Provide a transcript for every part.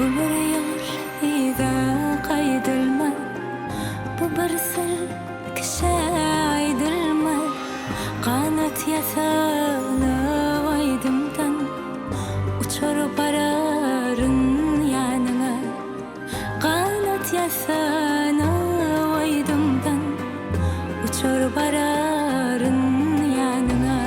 Ömür ida kaydılma, bu bir sır kişe aydılma. Kanat yasana aydımdan, uçur bararın yanına. Kanat yasana aydımdan, uçur bararın yanına.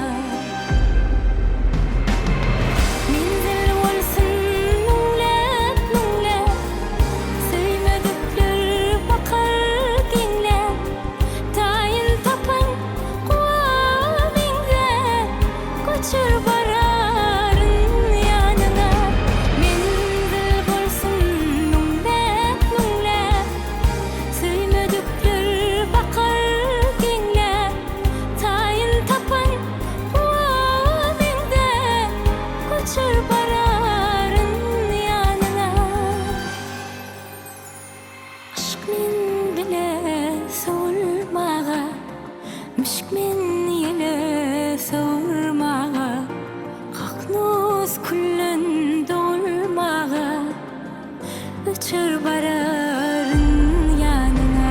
Müşk men yele savurmağa, kaknuz kullun dolmağa, uçur bararın yanına.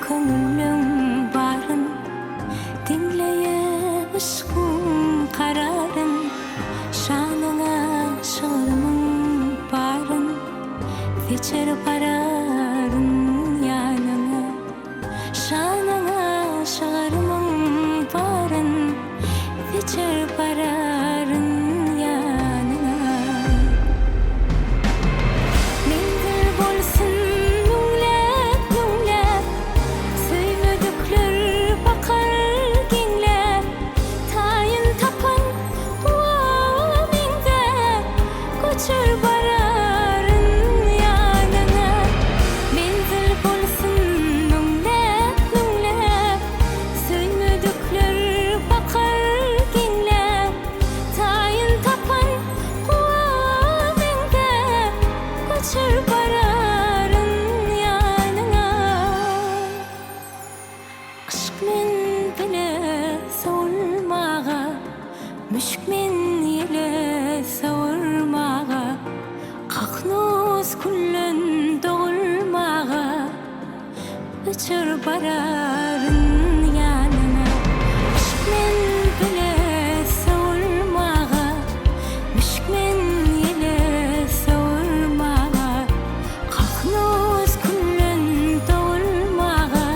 Köngülüm barın, dinleye ışkım kararın. Şanına şalımın barın, geçer bararın yanına. Şanına şalımın barın, geçer bararın yanına. Mendil bolsun müşk men yele savurmağa, kaknuz kullun dolmağa, uçur bararın yanına. Müşk men bile savurmağa, müşk men yele savurmağa, kaknuz kullun dolmağa,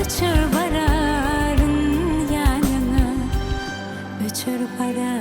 uçur bararın yanına. Uçur bararın